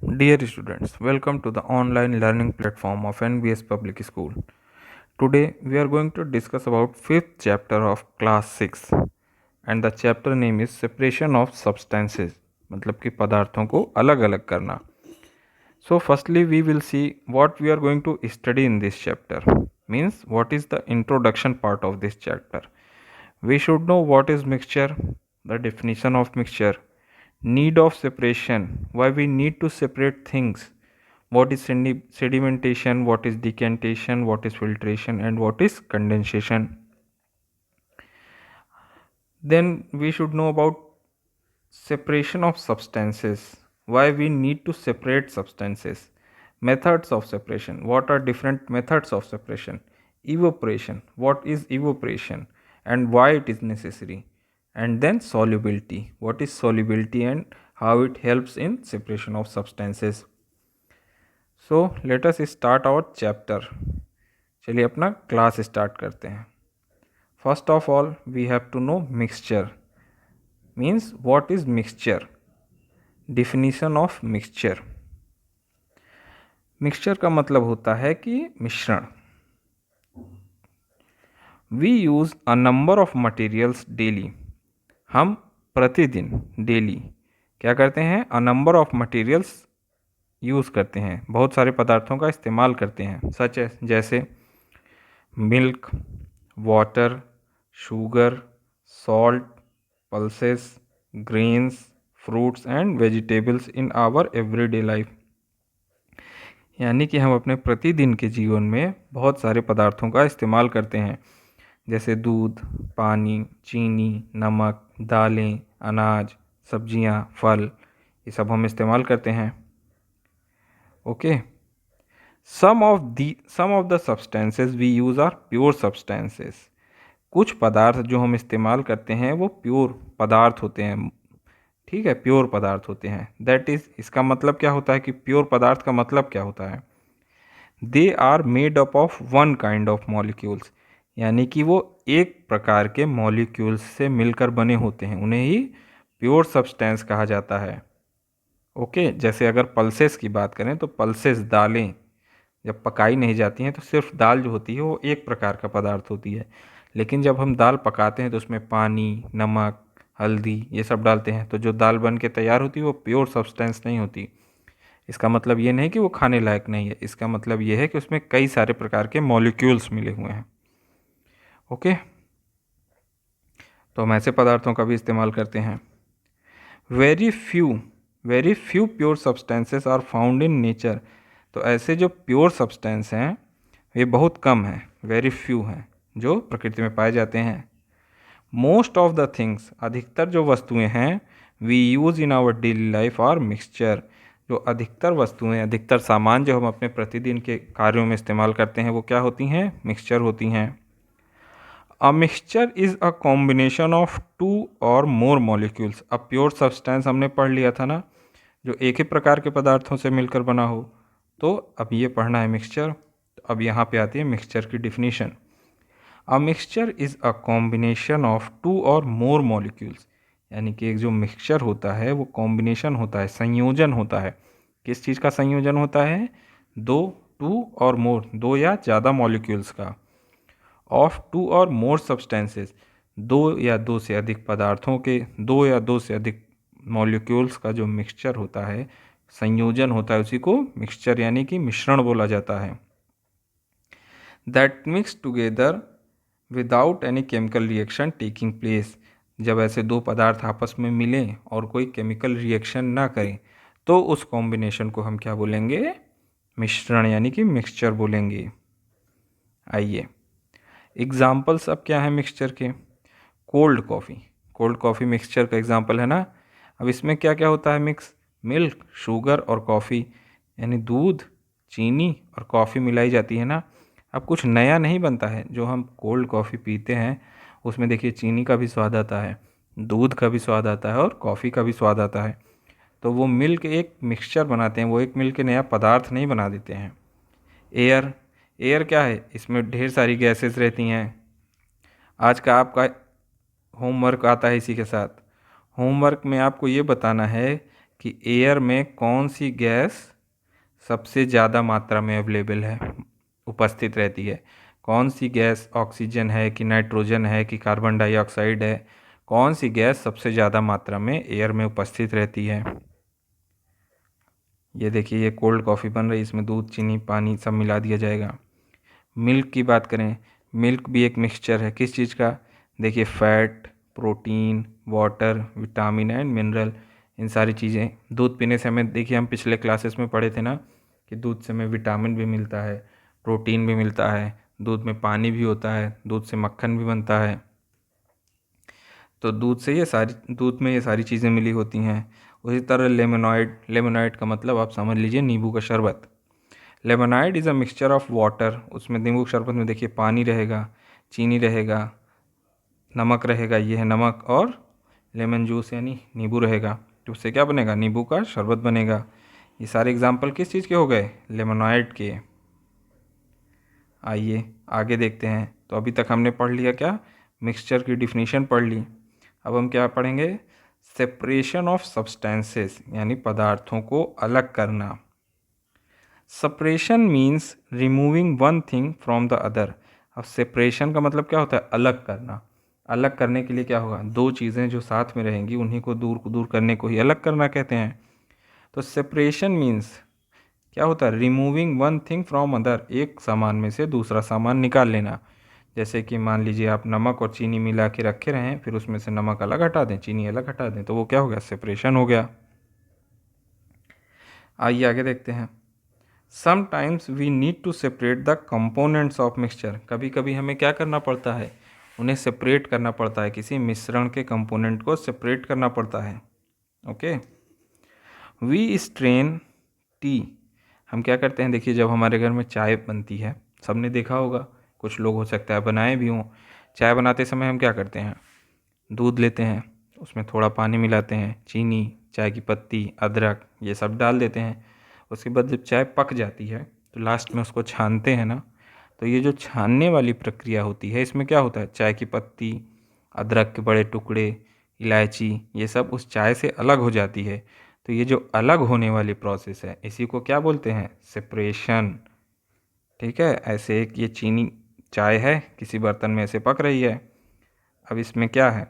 Dear students, welcome to the online learning platform of NBS Public School. Today we are going to discuss about fifth chapter of class 6 and the chapter name is separation of substances मतलब कि पदार्थों को अलग अलग करना. So firstly we will see what we are going to study in this chapter. Means what is the introduction part of this chapter. We should know what is mixture, the definition of mixture, need of separation, why we need to separate things, what is sedimentation, what is decantation, what is filtration, and what is condensation. Then we should know about separation of substances, why we need to separate substances, methods of separation, what are different methods of separation, evaporation, what is evaporation and why it is necessary, and then solubility, what is solubility and how it helps in separation of substances. So let us start our chapter. चलिए अपना class start करते हैं. First of all we have to know mixture. Means what is mixture. Definition of mixture. Mixture का मतलब होता है कि मिश्रण. We use a number of materials daily. हम प्रतिदिन डेली क्या करते हैं, a number of materials use करते हैं, बहुत सारे पदार्थों का इस्तेमाल करते हैं, सच जैसे milk, water, sugar, salt, pulses, grains, fruits and vegetables in our everyday life. यानी कि हम अपने प्रतिदिन के जीवन में बहुत सारे पदार्थों का इस्तेमाल करते हैं, जैसे दूध, पानी, चीनी, नमक, दालें, अनाज, सब्जियां, फल, ये सब हम इस्तेमाल करते हैं. Okay. Some of the substances we use are pure substances. कुछ पदार्थ जो हम इस्तेमाल करते हैं वो प्योर पदार्थ होते हैं. ठीक है, प्योर पदार्थ होते हैं. दैट इज़, इसका मतलब क्या होता है कि प्योर पदार्थ का मतलब क्या होता है. They are made up of one kind of molecules. यानी कि वो एक प्रकार के मॉलिक्यूल्स से मिलकर बने होते हैं, उन्हें ही प्योर सब्सटेंस कहा जाता है. ओके. जैसे अगर पल्सेस की बात करें तो पल्सेस दालें जब पकाई नहीं जाती हैं तो सिर्फ दाल जो होती है वो एक प्रकार का पदार्थ होती है, लेकिन जब हम दाल पकाते हैं तो उसमें पानी, नमक, हल्दी ये सब डालते हैं, तो जो दाल बन के तैयार होती है वो प्योर सब्सटेंस नहीं होती. इसका मतलब ये नहीं कि वो खाने लायक नहीं है, इसका मतलब ये है कि उसमें कई सारे प्रकार के मॉलिक्यूल्स मिले हुए हैं. ओके. तो हम ऐसे पदार्थों का भी इस्तेमाल करते हैं. Very few pure substances are found in nature. तो ऐसे जो प्योर सब्सटेंस हैं ये बहुत कम हैं, वेरी फ्यू हैं जो प्रकृति में पाए जाते हैं. मोस्ट ऑफ द थिंग्स, अधिकतर जो वस्तुएं हैं, we use in our daily life are mixture. जो अधिकतर वस्तुएं, अधिकतर सामान जो हम अपने प्रतिदिन के कार्यों में इस्तेमाल करते हैं वो क्या होती हैं, मिक्सचर होती हैं. A mixture is a combination of two or more molecules. अब प्योर सब्सटेंस हमने पढ़ लिया था ना, जो एक ही प्रकार के पदार्थों से मिलकर बना हो. तो अब ये पढ़ना है मिक्सचर. तो अब यहाँ पे आती है मिक्सचर की definition. A mixture is a combination of two or more molecules. यानी कि एक जो मिक्सचर होता है वो कॉम्बिनेशन होता है, संयोजन होता है. किस चीज़ का संयोजन होता है, दो, टू और मोर, दो या ज़्यादा मॉलिक्यूल्स का. Of two or more substances, दो या दो से अधिक पदार्थों के, दो या दो से अधिक मॉलिक्यूल्स का जो मिक्सचर होता है, संयोजन होता है, उसी को मिक्सचर यानी कि मिश्रण बोला जाता है. That mix together without any chemical reaction taking place. जब ऐसे दो पदार्थ आपस में मिलें और कोई केमिकल रिएक्शन ना करें तो उस कॉम्बिनेशन को हम क्या बोलेंगे, मिश्रण यानी कि मिक्सचर बोलेंगे. आइए एग्जाम्पल्स अब क्या है मिक्सचर के. Cold coffee. Cold coffee mixture का एग्जाम्पल है ना. अब इसमें क्या क्या होता है मिक्स, मिल्क, शुगर और कॉफ़ी, यानी दूध, चीनी और कॉफ़ी मिलाई जाती है ना. अब कुछ नया नहीं बनता है. जो हम कोल्ड कॉफ़ी पीते हैं उसमें देखिए चीनी का भी स्वाद आता है, दूध का भी स्वाद आता है और कॉफ़ी का भी स्वाद आता है. तो वो मिल के एक मिक्सचर बनाते हैं, वो एक मिल के नया पदार्थ नहीं बना देते हैं. एयर. एयर क्या है, इसमें ढेर सारी गैसेस रहती हैं. आज का आपका होमवर्क आता है इसी के साथ. होमवर्क में आपको ये बताना है कि एयर में कौन सी गैस सबसे ज़्यादा मात्रा में अवेलेबल है, उपस्थित रहती है। कौन सी गैस, ऑक्सीजन है कि नाइट्रोजन है कि कार्बन डाइऑक्साइड है, कौन सी गैस सबसे ज़्यादा मात्रा में एयर में उपस्थित रहती है। ये देखिए, ये कोल्ड कॉफ़ी बन रही है, इसमें दूध, चीनी, पानी सब मिला दिया जाएगा। मिल्क की बात करें, मिल्क भी एक मिक्सचर है किस चीज़ का, देखिए fat, protein, water, vitamin and mineral, इन सारी चीज़ें। दूध पीने से हमें, देखिए हम पिछले क्लासेस में पढ़े थे ना कि दूध से हमें विटामिन भी मिलता है, प्रोटीन भी मिलता है, दूध में पानी भी होता है, दूध से मक्खन भी बनता है। तो दूध में ये सारी चीज़ें मिली होती हैं। उसी तरह लेमोनाइड का मतलब आप समझ लीजिए नींबू का शरबत। Lemonade is a mixture of water, उसमें नींबू के शरबत में देखिए पानी रहेगा, चीनी रहेगा, नमक रहेगा, ये है नमक, और लेमन जूस यानी नींबू रहेगा। तो उससे क्या बनेगा, नींबू का शरबत बनेगा। ये सारे एग्जाम्पल किस चीज़ के हो गए, लेमोनाइड के। आइए आगे देखते हैं। तो अभी तक हमने पढ़ लिया क्या, मिक्सचर की डिफिनीशन पढ़ ली। अब हम क्या पढ़ेंगे, सेपरेशन ऑफ सब्सटेंसेस, यानी पदार्थों को अलग करना। Separation means removing one thing from the other. अब सेपरेशन का मतलब क्या होता है, अलग करना। अलग करने के लिए क्या होगा, दो चीज़ें जो साथ में रहेंगी उन्हीं को दूर करने को ही अलग करना कहते हैं। तो सेपरेशन मीन्स क्या होता है, removing one thing from other, एक सामान में से दूसरा सामान निकाल लेना। जैसे कि मान लीजिए आप नमक और चीनी मिला के रखे रहें, फिर उसमें से नमक अलग हटा दें, चीनी अलग हटा दें, तो वो क्या हो गया, सेपरेशन हो गया। आइए आगे देखते हैं। Sometimes we need to separate the components of mixture. कभी कभी हमें क्या करना पड़ता है, उन्हें सेपरेट करना पड़ता है, किसी मिश्रण के कंपोनेंट को सेपरेट करना पड़ता है। ओके। वी स्ट्रेन टी, हम क्या करते हैं, देखिए जब हमारे घर में चाय बनती है, सबने देखा होगा, कुछ लोग हो सकता है बनाए भी हों। चाय बनाते समय हम क्या करते हैं, दूध लेते हैं, उसमें थोड़ा पानी मिलाते हैं, चीनी, चाय की पत्ती, अदरक, ये सब डाल देते हैं। उसके बाद जब चाय पक जाती है तो लास्ट में उसको छानते हैं ना। तो ये जो छानने वाली प्रक्रिया होती है, इसमें क्या होता है, चाय की पत्ती, अदरक के बड़े टुकड़े, इलायची, ये सब उस चाय से अलग हो जाती है। तो ये जो अलग होने वाली प्रोसेस है, इसी को क्या बोलते हैं, सेपरेशन। ठीक है, ऐसे एक ये चीनी चाय है, किसी बर्तन में ऐसे पक रही है। अब इसमें क्या है,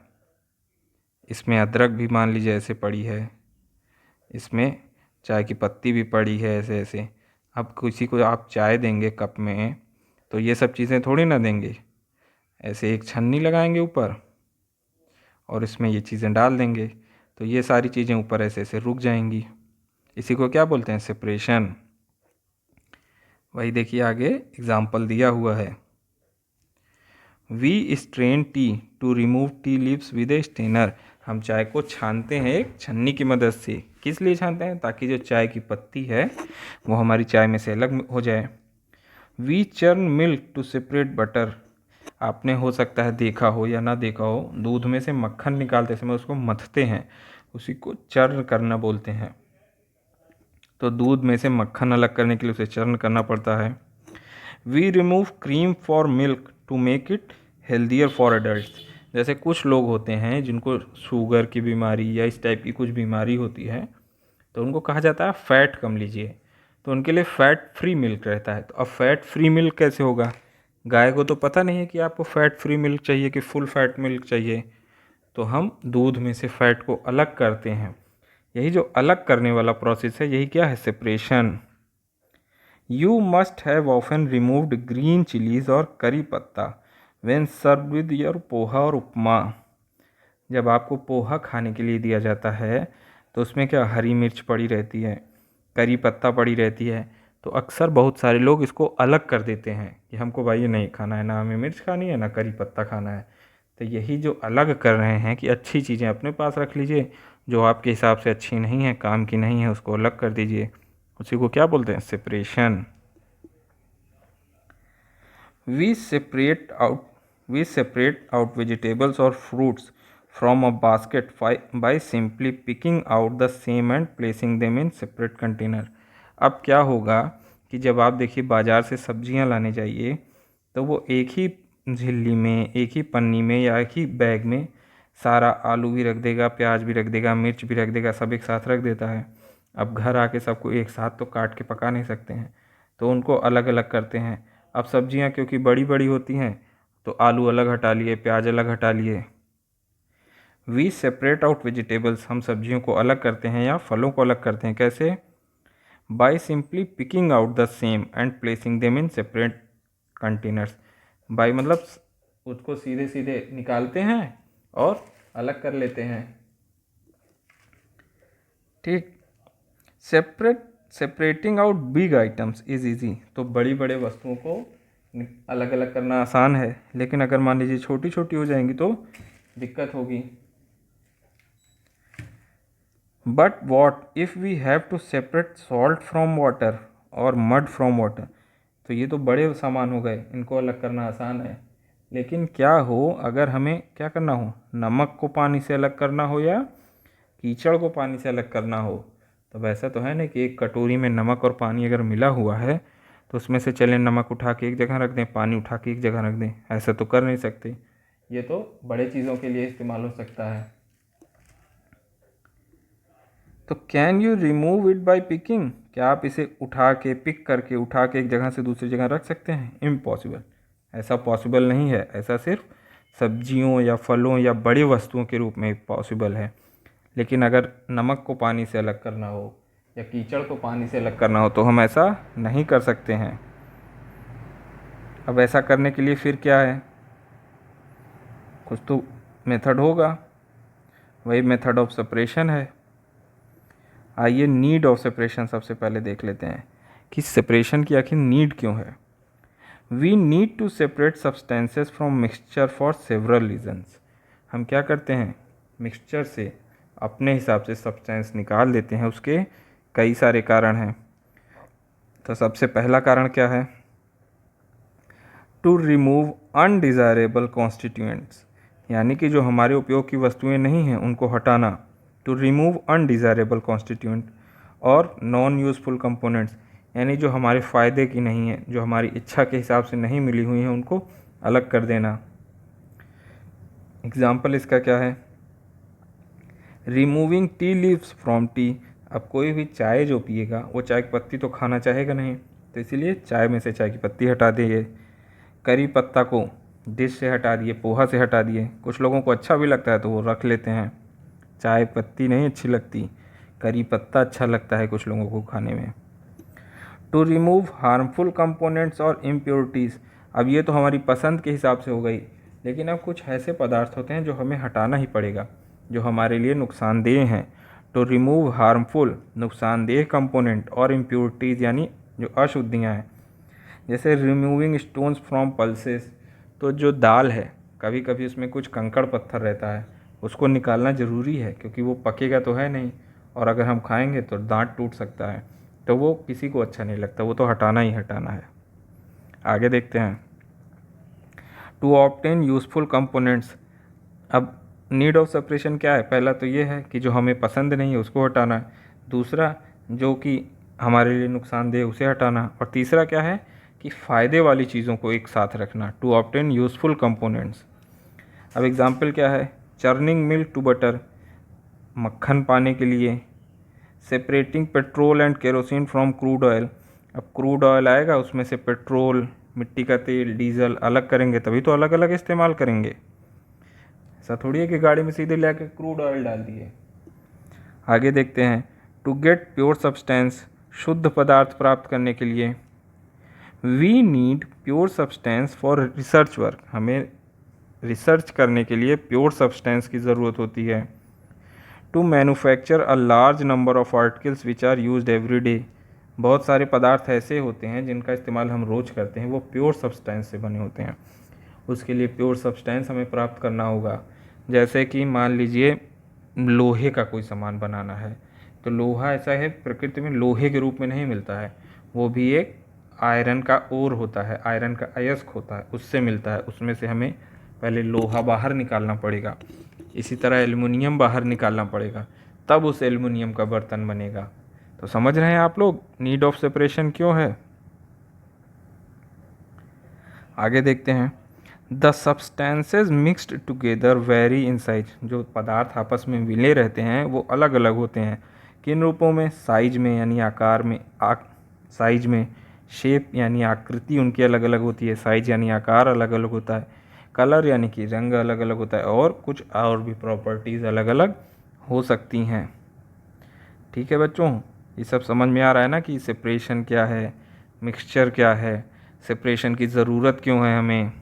इसमें अदरक भी मान लीजिए ऐसे पड़ी है, इसमें चाय की पत्ती भी पड़ी है ऐसे ऐसे। अब किसी को आप चाय देंगे कप में, तो ये सब चीज़ें थोड़ी ना देंगे, ऐसे एक छन्नी लगाएंगे ऊपर और इसमें ये चीज़ें डाल देंगे, तो ये सारी चीज़ें ऊपर ऐसे ऐसे रुक जाएंगी। इसी को क्या बोलते हैं, सेपरेशन। वही देखिए आगे एग्जाम्पल दिया हुआ है। We strain tea to remove tea leaves with a strainer. हम चाय को छानते हैं एक छन्नी की मदद से। किस लिए छानते हैं, ताकि जो चाय की पत्ती है वो हमारी चाय में से अलग हो जाए। We churn milk to separate butter. आपने हो सकता है देखा हो या ना देखा हो, दूध में से मक्खन निकालते समय उसको मथते हैं, उसी को चर्न करना बोलते हैं। तो दूध में से मक्खन अलग करने के लिए उसे चर्न करना पड़ता है। We remove cream for milk to make it healthier for adult. जैसे कुछ लोग होते हैं जिनको शुगर की बीमारी या इस टाइप की कुछ बीमारी होती है, तो उनको कहा जाता है फ़ैट कम लीजिए, तो उनके लिए फ़ैट फ्री मिल्क रहता है। तो अब फ़ैट फ्री मिल्क कैसे होगा, गाय को तो पता नहीं है कि आपको फ़ैट फ्री मिल्क चाहिए कि फुल फैट मिल्क चाहिए, तो हम दूध में से फ़ैट को अलग करते हैं। यही जो अलग करने वाला प्रोसेस है, यही क्या है, separation. You must have often removed green chillies or curry patta when serve with your poha or upma. जब आपको पोहा खाने के लिए दिया जाता है तो उसमें क्या, हरी मिर्च पड़ी रहती है, करी पत्ता पड़ी रहती है, तो अक्सर बहुत सारे लोग इसको अलग कर देते हैं कि हमको भाई ये नहीं खाना है, ना हमें मिर्च खानी है ना करी पत्ता खाना है। तो यही जो अलग कर रहे हैं कि अच्छी चीज़ें अपने पास रख लीजिए, जो आपके हिसाब से अच्छी नहीं है, काम की नहीं है, उसको अलग कर दीजिए। उसी को क्या बोलते हैं, separation. We separate out we separate out vegetables or fruits from a basket by simply picking out the same and placing them in separate container. अब क्या होगा कि जब आप देखिए बाज़ार से सब्जियां लाने जाइए, तो वो एक ही झिल्ली में, एक ही पन्नी में या एक ही बैग में सारा आलू भी रख देगा, प्याज भी रख देगा, मिर्च भी रख देगा, सब एक साथ रख देता है। अब घर आके सबको एक साथ तो काट के पका नहीं सकते हैं, तो उनको अलग अलग करते हैं। अब सब्जियां क्योंकि बड़ी बड़ी होती हैं तो आलू अलग हटा लिए, प्याज अलग हटा लिए। वी सेपरेट आउट वेजिटेबल्स, हम सब्जियों को अलग करते हैं या फलों को अलग करते हैं। कैसे? By simply picking out the same and placing them in separate containers. By मतलब उसको सीधे सीधे निकालते हैं और अलग कर लेते हैं। ठीक। Separating out big items is easy, तो बड़ी बड़े वस्तुओं को अलग अलग करना आसान है, लेकिन अगर मान लीजिए छोटी छोटी हो जाएंगी तो दिक्कत होगी। But what if we have to separate salt from water or mud from water, तो ये तो बड़े सामान हो गए, इनको अलग करना आसान है। लेकिन क्या हो अगर हमें क्या करना हो, नमक को पानी से अलग करना हो या कीचड़ को पानी से अलग करना हो? तो वैसा तो है नहीं कि एक कटोरी में नमक और पानी अगर मिला हुआ है तो उसमें से चलें नमक उठा के एक जगह रख दें, पानी उठा के एक जगह रख दें, ऐसा तो कर नहीं सकते। ये तो बड़े चीज़ों के लिए इस्तेमाल हो सकता है। तो can you remove it by picking, क्या आप इसे उठा के पिक करके उठा के एक जगह से दूसरी जगह रख सकते हैं? इम्पॉसिबल, ऐसा पॉसिबल नहीं है। ऐसा सिर्फ सब्जियों या फलों या बड़ी वस्तुओं के रूप में पॉसिबल है। लेकिन अगर नमक को पानी से अलग करना हो या कीचड़ को पानी से अलग करना हो तो हम ऐसा नहीं कर सकते हैं। अब ऐसा करने के लिए फिर क्या है, कुछ तो मेथड होगा, वही मेथड ऑफ सेपरेशन है। आइए नीड ऑफ सेपरेशन सबसे पहले देख लेते हैं कि सेपरेशन की आखिर नीड क्यों है। We need to separate substances from mixture for several reasons. हम क्या करते हैं, मिक्सचर से अपने हिसाब से सब्सटेंस निकाल देते हैं, उसके कई सारे कारण हैं। तो सबसे पहला कारण क्या है, टू रिमूव अनडिज़ायरेबल कॉन्स्टिट्यूएंट्स, यानी कि जो हमारे उपयोग की वस्तुएं नहीं हैं उनको हटाना। टू रिमूव अनडिज़ायरेबल कॉन्स्टिट्यूएंट और नॉन यूज़फुल कंपोनेंट्स, यानी जो हमारे फ़ायदे की नहीं है, जो हमारी इच्छा के हिसाब से नहीं मिली हुई हैं, उनको अलग कर देना। एग्ज़ाम्पल इसका क्या है, removing tea leaves from T. अब कोई भी चाय जो पिएगा वो चाय की पत्ती तो खाना चाहेगा नहीं, तो इसीलिए चाय में से चाय की पत्ती हटा दिए। करी पत्ता को डिश से हटा दिए, पोहा से हटा दिए। कुछ लोगों को अच्छा भी लगता है तो वो रख लेते हैं, चाय पत्ती नहीं अच्छी लगती, करी पत्ता अच्छा लगता है कुछ लोगों को खाने में। टू रिमूव हार्मफुल कंपोनेंट्स और इम्प्योरिटीज़, अब ये तो हमारी पसंद के हिसाब से हो गई, लेकिन अब कुछ ऐसे पदार्थ होते हैं जो हमें हटाना ही पड़ेगा, जो हमारे लिए नुकसानदेह हैं। टू रिमूव हार्मफुल, नुकसानदेह कंपोनेंट और इम्प्योरिटीज़ यानी जो अशुद्धियाँ हैं, जैसे रिमूविंग स्टोन्स फ्रॉम पल्सेस, तो जो दाल है कभी कभी उसमें कुछ कंकड़ पत्थर रहता है, उसको निकालना ज़रूरी है क्योंकि वो पकेगा तो है नहीं, और अगर हम खाएंगे तो दांत टूट सकता है, तो वो किसी को अच्छा नहीं लगता, वो तो हटाना ही हटाना है। आगे देखते हैं, टू ऑब्टेन यूज़फुल कंपोनेंट्स। अब नीड ऑफ सेपरेशन क्या है, पहला तो ये है कि जो हमें पसंद नहीं है उसको हटाना है, दूसरा जो कि हमारे लिए नुकसानदेह उसे हटाना, और तीसरा क्या है कि फ़ायदे वाली चीज़ों को एक साथ रखना, टू ऑब्टेन यूज़फुल कंपोनेंट्स। अब एग्जांपल क्या है, चर्निंग मिल्क टू बटर, मक्खन पाने के लिए। Separating petrol and kerosene from crude oil, अब क्रूड ऑयल आएगा उसमें से पेट्रोल, मिट्टी का तेल, डीजल अलग करेंगे तभी तो अलग अलग इस्तेमाल करेंगे, ऐसा थोड़ी है कि गाड़ी में सीधे ले क्रूड ऑयल डाल दिए। आगे देखते हैं, टू गेट प्योर सब्सटेंस, शुद्ध पदार्थ प्राप्त करने के लिए। We need pure substance for research work, हमें रिसर्च करने के लिए प्योर सब्सटेंस की ज़रूरत होती है। To manufacture a large number of articles which are used every day, बहुत सारे पदार्थ ऐसे होते हैं जिनका इस्तेमाल हम रोज़ करते हैं, वो प्योर सब्सटेंस से बने होते हैं, उसके लिए प्योर सब्सटेंस हमें प्राप्त करना होगा। जैसे कि मान लीजिए लोहे का कोई सामान बनाना है, तो लोहा ऐसा है प्रकृति में लोहे के रूप में नहीं मिलता है, वो भी एक आयरन का ओर होता है, आयरन का अयस्क होता है, उससे मिलता है, उसमें से हमें पहले लोहा बाहर निकालना पड़ेगा। इसी तरह एल्युमिनियम बाहर निकालना पड़ेगा, तब उस एल्युमिनियम का बर्तन बनेगा। तो समझ रहे हैं आप लोग नीड ऑफ सेपरेशन क्यों है। आगे देखते हैं, the substances mixed together very in size, जो पदार्थ आपस में मिले रहते हैं वो अलग अलग होते हैं। किन रूपों में? साइज में यानी आकार में, साइज में, शेप यानी आकृति उनकी अलग अलग होती है, साइज यानी आकार अलग अलग होता है, कलर यानी कि रंग अलग अलग होता है, और कुछ और भी प्रॉपर्टीज़ अलग अलग हो सकती हैं। ठीक है बच्चों, ये सब समझ में आ रहा है ना कि सेपरेशन क्या है, मिक्सचर क्या है, सेपरेशन की ज़रूरत क्यों है हमें।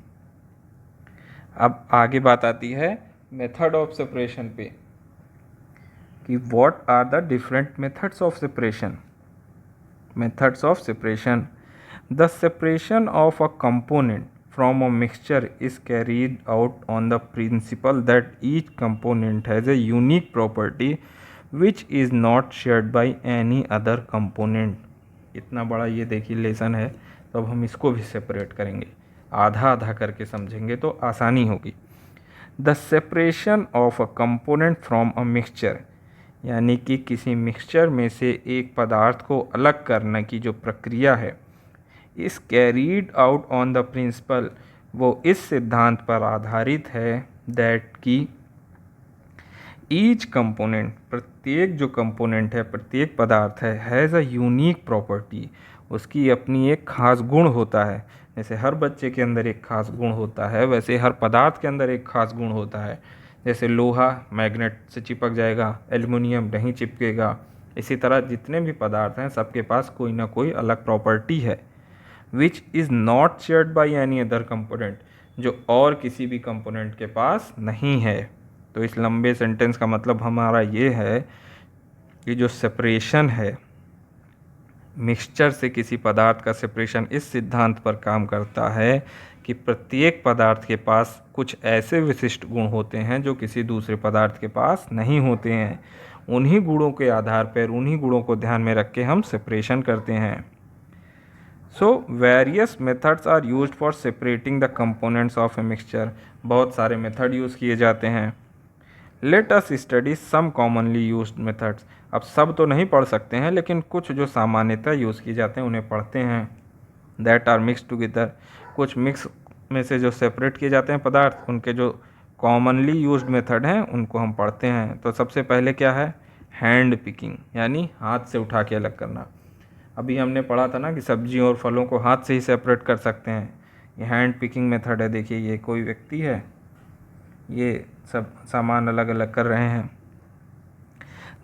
अब आगे बात आती है मेथड ऑफ सेपरेशन पे कि what are the different methods of separation. Methods of separation: the separation of a component from a mixture is carried out on the principle that each component has a unique property which is not shared by any other component। इतना बड़ा ये देखिए lesson है, तो अब हम इसको भी सेपरेट करेंगे, आधा आधा करके समझेंगे तो आसानी होगी। The separation of a component from a mixture, यानी कि किसी मिक्सचर में से एक पदार्थ को अलग करने की जो प्रक्रिया है, is carried out on the principle, वो इस सिद्धांत पर आधारित है दैट कि ईच कंपोनेंट, प्रत्येक जो कंपोनेंट है, प्रत्येक पदार्थ है, हैज़ अ यूनिक प्रॉपर्टी, उसकी अपनी एक खास गुण होता है। जैसे हर बच्चे के अंदर एक खास गुण होता है, वैसे हर पदार्थ के अंदर एक खास गुण होता है। जैसे लोहा मैग्नेट से चिपक जाएगा, एल्युमिनियम नहीं चिपकेगा। इसी तरह जितने भी पदार्थ हैं सबके पास कोई ना कोई अलग प्रॉपर्टी है which is not shared by any other component, जो और किसी भी कंपोनेंट के पास नहीं है। तो इस लंबे सेंटेंस का मतलब हमारा ये है कि जो सेपरेशन है, मिक्सचर से किसी पदार्थ का सेपरेशन इस सिद्धांत पर काम करता है कि प्रत्येक पदार्थ के पास कुछ ऐसे विशिष्ट गुण होते हैं जो किसी दूसरे पदार्थ के पास नहीं होते हैं। उन्हीं गुणों के आधार पर, उन्हीं गुणों को ध्यान में रख के हम सेपरेशन करते हैं। So various methods are used for separating the components of a mixture, बहुत सारे मेथड यूज़ किए जाते हैं। Let us study some commonly used methods. अब सब तो नहीं पढ़ सकते हैं, लेकिन कुछ जो सामान्यतः यूज़ किए जाते हैं उन्हें पढ़ते हैं। दैट आर मिक्स टुगेदर, कुछ मिक्स में से जो सेपरेट किए जाते हैं पदार्थ, उनके जो कॉमनली यूज्ड मेथड हैं उनको हम पढ़ते हैं। तो सबसे पहले क्या है? हैंड पिकिंग, यानी हाथ से उठा के अलग करना। अभी हमने पढ़ा था ना कि सब्जी और फलों को हाथ से ही सेपरेट कर सकते हैं। ये हैंड पिकिंग मेथड है। देखिए ये कोई व्यक्ति है, ये सब सामान अलग अलग कर रहे हैं।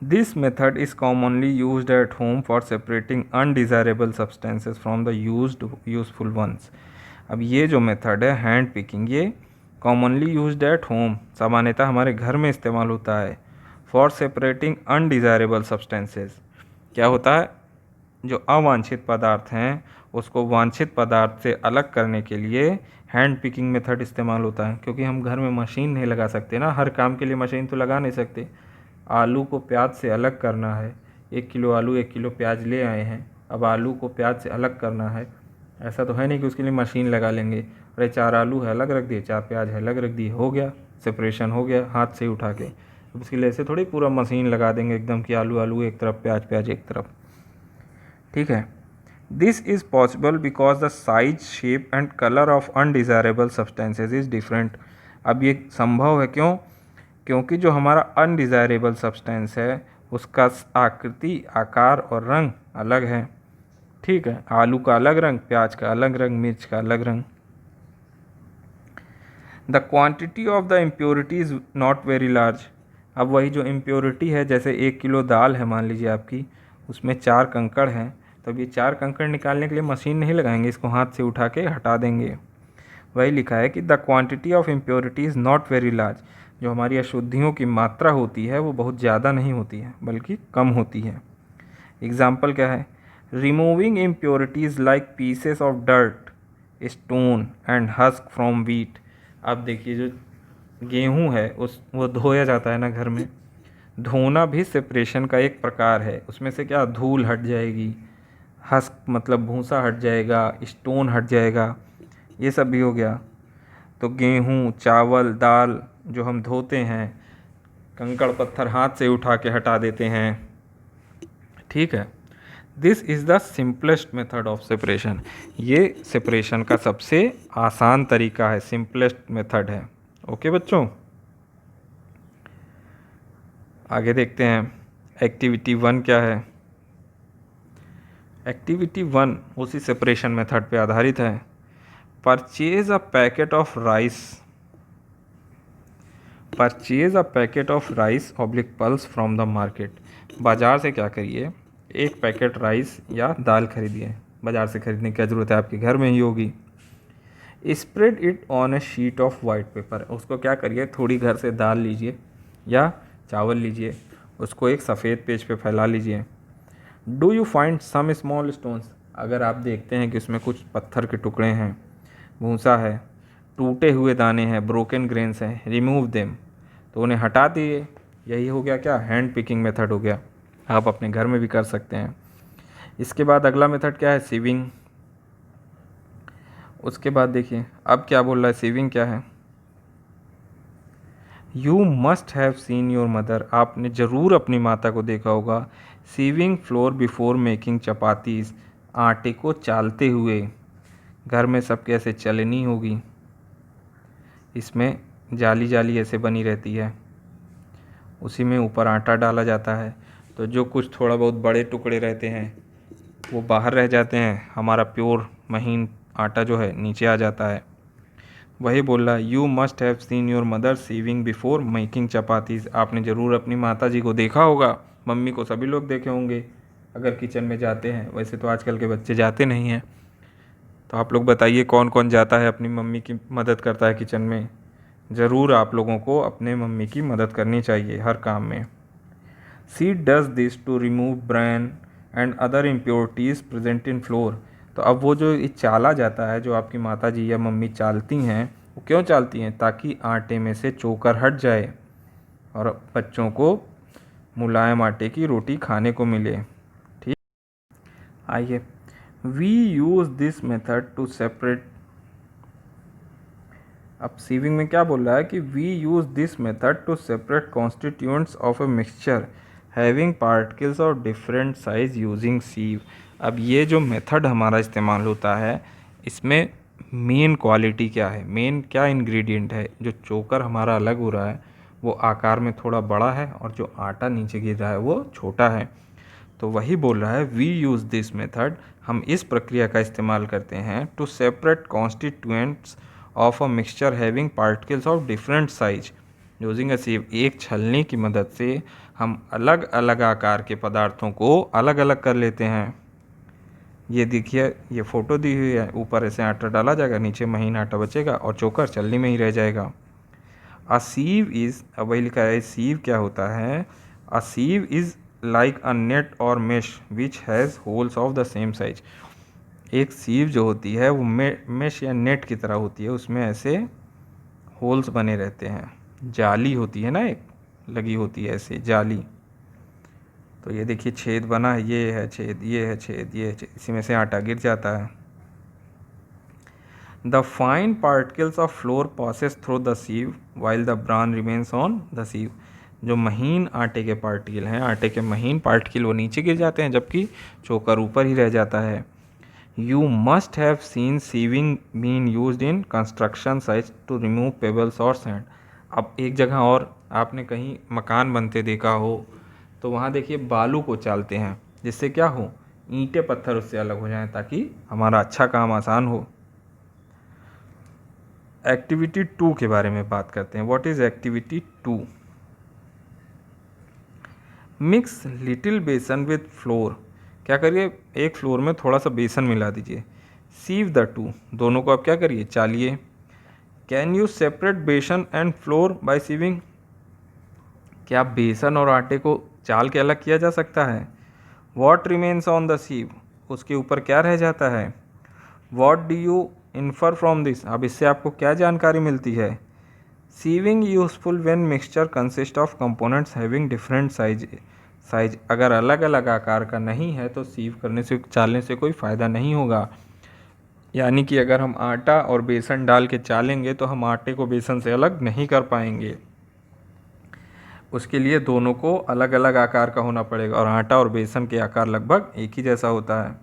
This method is commonly used at home for separating undesirable substances from the useful ones. अब ये जो मेथड है हैंड पिकिंग, ये कॉमनली यूज्ड एट होम, सामान्यतः हमारे घर में इस्तेमाल होता है। फॉर सेपरेटिंग अनडिज़ायरेबल सब्सटेंसेस, क्या होता है? जो अवांछित पदार्थ हैं उसको वांछित पदार्थ से अलग करने के लिए हैंड पिकिंग मेथड इस्तेमाल होता है। क्योंकि हम घर में मशीन नहीं लगा सकते ना, हर काम के लिए मशीन तो लगा नहीं सकते। आलू को प्याज से अलग करना है, 1 किलो आलू 1 किलो प्याज ले आए हैं, अब आलू को प्याज से अलग करना है, ऐसा तो है नहीं कि उसके लिए मशीन लगा लेंगे। अरे 4 आलू है अलग रख दिए, 4 प्याज है अलग रख दिए, हो गया सेपरेशन, हो गया हाथ से उठा के। अब उसके लिए ऐसे थोड़ी पूरा मशीन लगा देंगे एकदम कि आलू आलू एक तरफ, प्याज प्याज एक तरफ। ठीक है। This is possible because the size, shape and colour of undesirable substances is different. अब ये संभव है क्यों? क्योंकि जो हमारा अनडिज़ायरेबल सब्सटेंस है उसका आकृति, आकार और रंग अलग है। ठीक है, आलू का अलग रंग, प्याज का अलग रंग, मिर्च का अलग रंग। The quantity of the impurity is not very large. अब वही जो इम्प्योरिटी है, जैसे 1 किलो दाल है मान लीजिए आपकी, उसमें 4 कंकड़ हैं, तो अब ये 4 कंकड़ निकालने के लिए मशीन नहीं लगाएंगे, इसको हाथ से उठा के हटा देंगे। वही लिखा है कि the quantity of impurity is not very large, जो हमारी अशुद्धियों की मात्रा होती है वो बहुत ज़्यादा नहीं होती है बल्कि कम होती है। एग्जाम्पल क्या है? Removing impurities like pieces of dirt, stone and husk from wheat. अब देखिए जो गेहूँ है वो धोया जाता है ना घर में, धोना भी सेपरेशन का एक प्रकार है। उसमें से क्या धूल हट जाएगी, हस्क मतलब भूसा हट जाएगा, स्टोन हट जाएगा, ये सब भी हो गया। तो गेहूँ, चावल, दाल जो हम धोते हैं, कंकड़ पत्थर हाथ से उठा के हटा देते हैं। ठीक है। This is the simplest method of separation. ये सेपरेशन का सबसे आसान तरीका है, सिंपलेस्ट मेथड है। ओके बच्चों, आगे देखते हैं एक्टिविटी 1 क्या है। एक्टिविटी 1 उसी सेपरेशन मेथड पे आधारित है। Purchase a packet of rice, purchase a packet of rice oblique pulse from the market. बाज़ार से क्या करिए, एक पैकेट राइस या दाल खरीदिए। बाज़ार से खरीदने की क्या ज़रूरत है, आपके घर में ही होगी। Spread it on A sheet of white paper, उसको क्या करिए, थोड़ी घर से दाल लीजिए या चावल लीजिए, उसको एक सफ़ेद पेज पे फैला लीजिए। Do you find some small stones, अगर आप देखते हैं कि उसमें कुछ पत्थर के टुकड़े हैं, भूसा है, टूटे हुए दाने हैं, ब्रोकन ग्रेन्स हैं, रिमूव देम, तो उन्हें हटा दिए। यही हो गया क्या, हैंड पिकिंग मेथड हो गया। आप अपने घर में भी कर सकते हैं। इसके बाद अगला मेथड क्या है, सीविंग। उसके बाद देखिए अब क्या बोल रहा है, सीविंग क्या है। You must have seen your mother, आपने ज़रूर अपनी माता को देखा होगा। Sieving flour before making chapatis, आटे को चालते हुए। घर में सबके ऐसे चलनी होगी, इसमें जाली जाली ऐसे बनी रहती है, उसी में ऊपर आटा डाला जाता है, तो जो कुछ थोड़ा बहुत बड़े टुकड़े रहते हैं वो बाहर रह जाते हैं, हमारा प्योर महीन आटा जो है नीचे आ जाता है। वही बोल रहा है, you must have seen your mother sieving before making chapatis, आपने ज़रूर अपनी माता जी को देखा होगा। मम्मी को सभी लोग देखे होंगे अगर किचन में जाते हैं, वैसे तो आजकल के बच्चे जाते नहीं हैं। तो आप लोग बताइए कौन कौन जाता है अपनी मम्मी की मदद करता है किचन में। ज़रूर आप लोगों को अपने मम्मी की मदद करनी चाहिए हर काम में। She does this to remove bran and other impurities present in flour, तो अब वो जो ये चाला जाता है, जो आपकी माता जी या मम्मी चालती हैं, वो क्यों चालती हैं, ताकि आटे में से चोकर हट जाए और बच्चों को मुलायम आटे की रोटी खाने को मिले। ठीक, आइए, we use this method to separate. अब सीविंग में क्या बोल रहा है कि we use this method to separate constituents of a mixture having particles of different size using sieve. अब ये जो मेथड हमारा इस्तेमाल होता है, इसमें मेन क्वालिटी क्या है, मेन क्या इंग्रेडिएंट है, जो चोकर हमारा अलग हो रहा है वो आकार में थोड़ा बड़ा है और जो आटा नीचे गिर रहा है वो छोटा है। तो वही बोल रहा है, वी यूज़ दिस मेथड, हम इस प्रक्रिया का इस्तेमाल करते हैं to separate constituents of a mixture having particles of different size using a sieve. एक छलनी की मदद से हम अलग अलग आकार के पदार्थों को अलग अलग कर लेते हैं। ये देखिए, ये फ़ोटो दी हुई है, ऊपर ऐसे आटा डाला जाएगा, नीचे महीन आटा बचेगा और चोकर छलनी में ही रह जाएगा। अ सीव इज़, अब वही लिखा है, सीव क्या होता है, अ सीव इज़ लाइक अ नेट और mesh which has holes of the same size. एक सीव जो होती है वो मेश या नेट की तरह होती है, उसमें ऐसे होल्स बने रहते हैं, जाली होती है ना, एक लगी होती है ऐसे जाली। तो ये देखिए छेद बना है, ये है छेद, ये है छेद, ये है छेद, इसी में से आटा गिर जाता है। The fine particles of floor passes through the सीव while the bran remains on the सीव। जो महीन आटे के पार्टिकल हैं, आटे के महीन पार्टिकल वो नीचे गिर जाते हैं, जबकि चोकर ऊपर ही रह जाता है। You must have seen sieving been used in construction site to remove pebbles और सैंड। अब एक जगह और आपने कहीं मकान बनते देखा हो, तो वहाँ देखिए बालू को चालते हैं, जिससे क्या हो, ईंटें पत्थर उससे अलग हो जाएं, ताकि हमारा अच्छा काम आसान हो। एक्टिविटी 2 के बारे में बात करते हैं। What is activity 2? Mix little बेसन विथ फ्लोर। क्या करिए, एक फ्लोर में थोड़ा सा बेसन मिला दीजिए। सीव द टू, दोनों को आप क्या करिए, चालिए। कैन यू सेपरेट बेसन एंड फ्लोर बाय सीविंग? क्या बेसन और आटे को चाल के अलग किया जा सकता है? What remains on the sieve, उसके ऊपर क्या रह जाता है? What do you infer from this, अब इससे आपको क्या जानकारी मिलती है? Sieving useful when mixture consist of components having different size. अगर अलग अलग आकार का नहीं है तो सीव करने से, चालने से कोई फ़ायदा नहीं होगा। यानी कि अगर हम आटा और बेसन डाल के चालेंगे तो हम आटे को बेसन से अलग नहीं कर पाएंगे। उसके लिए दोनों को अलग अलग आकार का होना पड़ेगा, और आटा और बेसन के आकार लगभग एक ही जैसा होता है।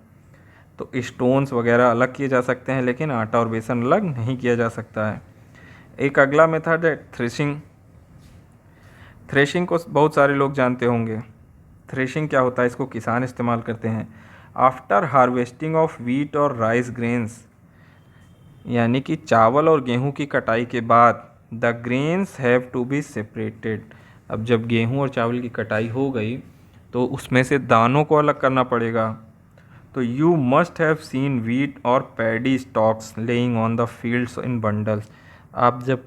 तो स्टोन्स वगैरह अलग किए जा सकते हैं, लेकिन आटा और बेसन अलग नहीं किया जा सकता है। एक अगला मेथड है थ्रेशिंग। थ्रेशिंग को बहुत सारे लोग जानते होंगे। थ्रेशिंग क्या होता है, इसको किसान इस्तेमाल करते हैं। आफ्टर हार्वेस्टिंग ऑफ व्हीट और राइस ग्रेन्स, यानी कि चावल और गेहूं की कटाई के बाद the grains have to be separated. अब जब गेहूं और चावल की कटाई हो गई तो उसमें से दानों को अलग करना पड़ेगा। तो you must have seen wheat और paddy stalks lying on the fields in bundles. आप जब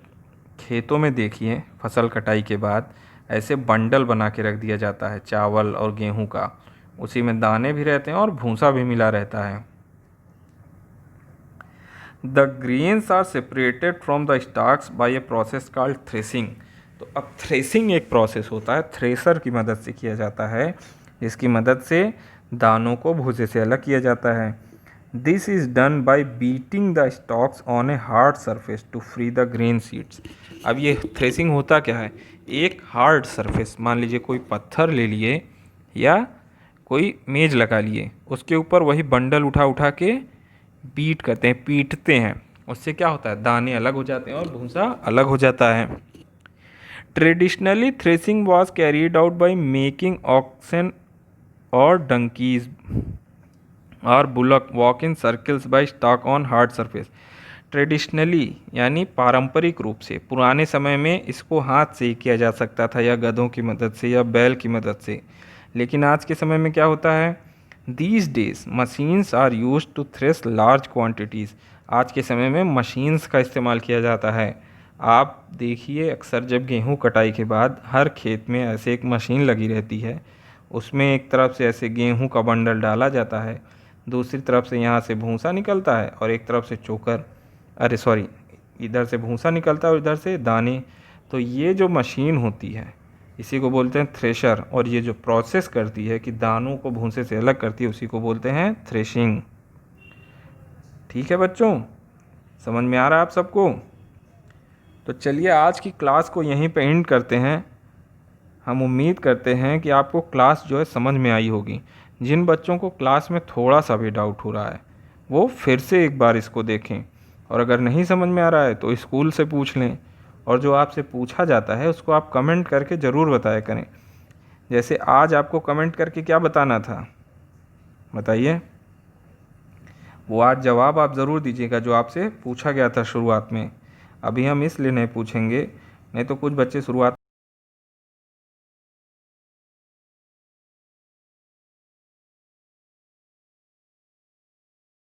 खेतों में देखिए फसल कटाई के बाद ऐसे बंडल बना के रख दिया जाता है चावल और गेहूं का, उसी में दाने भी रहते हैं और भूसा भी मिला रहता है। The grains are separated from the stalks by a process called threshing. तो अब थ्रेसिंग एक प्रोसेस होता है, थ्रेसर की मदद से किया जाता है, जिसकी मदद से दानों को भूसे से अलग किया जाता है। This is done by beating the stalks on a hard surface to free the grain seeds. अब ये थ्रेसिंग होता क्या है, एक हार्ड सरफेस, मान लीजिए कोई पत्थर ले लिए या कोई मेज लगा लिए, उसके ऊपर वही बंडल उठा उठा के बीट करते हैं, पीटते हैं। उससे क्या होता है, दाने अलग हो जाते हैं और भूसा अलग हो जाता है। Traditionally threshing was carried out by making oxen और डंकीज और bullock walk in circles by stock on hard surface. Traditionally यानी पारंपरिक रूप से, पुराने समय में इसको हाथ से ही किया जा सकता था, या गधों की मदद से या बैल की मदद से। लेकिन आज के समय में क्या होता है, these days machines are used to thresh large quantities. आज के समय में मशीन्स का इस्तेमाल किया जाता है। आप देखिए अक्सर जब गेहूं कटाई के बाद हर खेत में ऐसे एक मशीन लगी रहती है, उसमें एक तरफ से ऐसे गेहूं का बंडल डाला जाता है, दूसरी तरफ से यहाँ से भूसा निकलता है और एक तरफ से इधर से भूसा निकलता है और इधर से दाने। तो ये जो मशीन होती है इसी को बोलते हैं थ्रेशर, और ये जो प्रोसेस करती है कि दानों को भूसे से अलग करती है उसी को बोलते हैं थ्रेशिंग। ठीक है बच्चों, समझ में आ रहा है आप सबको? तो चलिए आज की क्लास को यहीं पे एंड करते हैं। हम उम्मीद करते हैं कि आपको क्लास जो है समझ में आई होगी। जिन बच्चों को क्लास में थोड़ा सा भी डाउट हो रहा है वो फिर से एक बार इसको देखें, और अगर नहीं समझ में आ रहा है तो स्कूल से पूछ लें, और जो आपसे पूछा जाता है उसको आप कमेंट करके ज़रूर बताया करें। जैसे आज आपको कमेंट करके क्या बताना था, बताइए। वो आज जवाब आप ज़रूर दीजिएगा जो आपसे पूछा गया था शुरुआत में। अभी हम इसलिए नहीं पूछेंगे, नहीं तो कुछ बच्चे शुरुआत